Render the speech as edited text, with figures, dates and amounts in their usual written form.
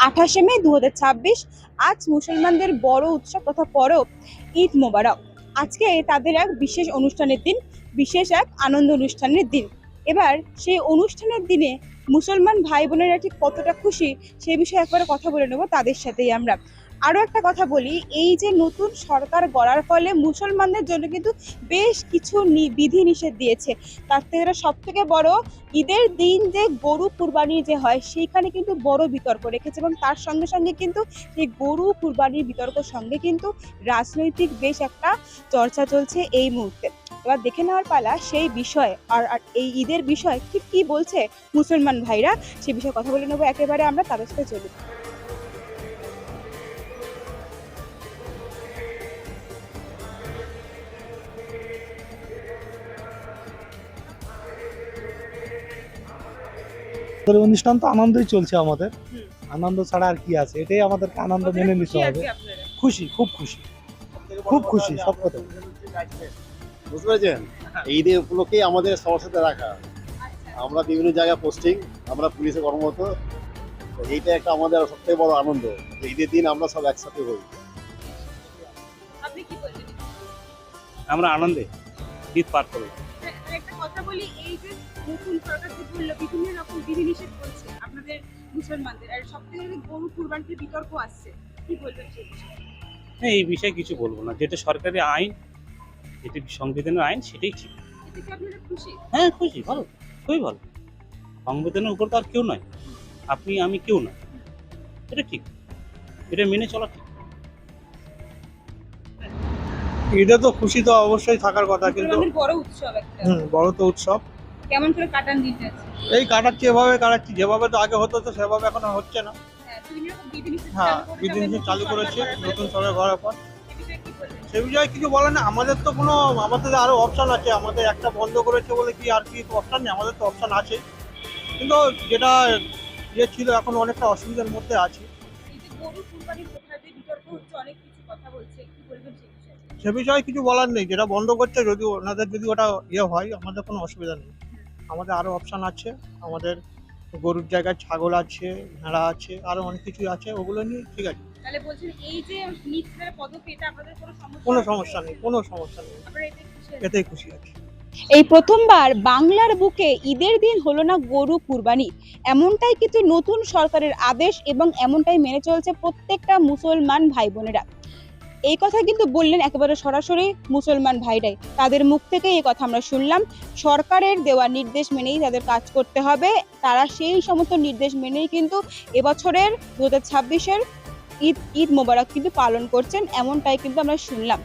28শে মে 2026। আজ মুসলমানদের বড় উৎসব তথা পরব ঈদ মোবারক। আজকে তাদের এক বিশেষ অনুষ্ঠানের দিন, বিশেষ এক আনন্দ অনুষ্ঠানের দিন। এবার সেই অনুষ্ঠানের দিনে মুসলমান ভাই বোনেরা ঠিক কতটা খুশি সে বিষয়ে একবার কথা বলে নেব তাদের সাথেই আমরা। আরো একটা কথা বলি, এই যে নতুন সরকার গড়ার ফলে মুসলমানদের জন্য কিন্তু বেশ কিছু বিধি নিষেধ দিয়েছে। তার থেকে সব থেকে বড়, ঈদের দিন যে গরু কুরবানি যে হয় সেইখানে কিন্তু বড় বিতর্ক রেখেছে, এবং তার সঙ্গে সঙ্গে কিন্তু সেই গরু কুরবানির বিতর্কের সঙ্গে কিন্তু রাজনৈতিক বেশ একটা চর্চা চলছে এই মুহূর্তে। এবার দেখে নেওয়ার পালা সেই বিষয়ে, আর এই ঈদের বিষয়ে ঠিক কি বলছে মুসলমান ভাইরা, সে বিষয়ে কথা বলে নেবো একেবারে আমরা তাদের সাথে। চলুন। অনুষ্ঠান তো আনন্দই চলছে আমাদের। আনন্দ ছাড়া আর কি আছে, এটাই আমাদেরকে আনন্দ মেনে নিতে হবে। খুশি, খুব খুশি, খুব খুশি সব কথা। বুঝতে পেরেছেন, এই ঈদের উপলক্ষেই আমাদের সবার সাথে রাখা। আমরা বিভিন্ন জায়গায় পোস্টিং, আমরা পুলিশে কর্মরত। এইটা একটা আমাদের সবথেকে বড় আনন্দ, ঈদের দিন আমরা সব একসাথে হই। আপনি কি বলছেন? আমরা আনন্দে ঈদ পার করি। একটা কথা বলি, এই যে নতুন সরকার যে বললো বিভিন্ন রকম বিধি নিষেধ করছে আপনাদের মুসলমানদের, আর সব থেকে গরু কুরবানির বিতর্ক আসছে, কি বলবেন সেই বিষয়ে? হ্যাঁ, এই বিষয়ে কিছু বলবো না, যেটা সরকারি আইন, যেটি সংবিধানের আইন, সেটাই ঠিক। এতে কি আপনারা খুশি? হ্যাঁ খুশি, ভালো, খুবই ভালো। সংবিধানের উপর তো আর কেউ নয়, আপনি আমি কেউ নয়, এটা ঠিক, এটা মেনে চলা ঠিক। এটা তো খুশি তো অবশ্যই থাকার কথা, কিন্তু মুসলমানদের বড় উৎসব একটা, বড় তো উৎসব। কেমন করে কাটান দিতে আছে? এই কাটাচ্ছি, এভাবে কাটাচ্ছি, যেভাবে তো আগে হতো তো সেভাবে এখন আর হচ্ছে না। হ্যাঁ, বিভিন্ন রকম বিধি নিষেধ হ্যাঁ, চালু করেছে, বিধি নিষেধ চালু করেছে নতুন সরকার গড়ার পর। এই বিষয়ে কি বলবেন? সে বিষয়ে কিছু বলে না, আমাদের তো কোনো, আমাদের আরো অপশন আছে। আমাদের একটা বন্ধ করেছে বলে কি আর কি অপশন নেই, আমাদের তো অপশন আছে, কিন্তু যেটা ছিল এখন অনেকটা অসুবিধার মধ্যে আছে। এই যে গরু কুরবানির কথা যে বিতর্ক হচ্ছে, অনেক কিছু কথা বলছে, কি বলবেন সেই বিষয়ে? সে বিষয়ে কিছু বলার নেই, যেটা বন্ধ করছে যদি ওনাদের যদি ওটা হয় আমাদের কোনো অসুবিধা নেই। আমাদের আরো অপশন আছে, আমাদের গরুর জায়গায় ছাগল আছে, ভেড়া আছে, আরো অনেক কিছু আছে, ওগুলো নিয়ে ঠিক আছে। তাহলে বলছেন এই যে নিচের পদক্ষেপ, এটা আপনাদের কোনো সমস্যা নেই, কোনো সমস্যা নেই, আপনারা এতে খুশি আছেন? এতেই খুশি আছি। এই প্রথমবার বাংলার বুকে ঈদের দিন হলো না গরু কুরবানি, এমনটাই কিন্তু নতুন সরকারের আদেশ, এবং এমনটাই মেনে চলছে প্রত্যেকটা মুসলমান ভাই বোনেরা। এই কথা কিন্তু বললেন একেবারে সরাসরি মুসলমান ভাইরাই, তাদের মুখ থেকে এই কথা আমরা শুনলাম। সরকারের দেওয়া নির্দেশ মেনেই তাদের কাজ করতে হবে, তারা সেই সমস্ত নির্দেশ মেনেই কিন্তু এবছরের 2026-এর ঈদ মোবারক কিন্তু পালন করছেন, এমনটাই কিন্তু আমরা শুনলাম।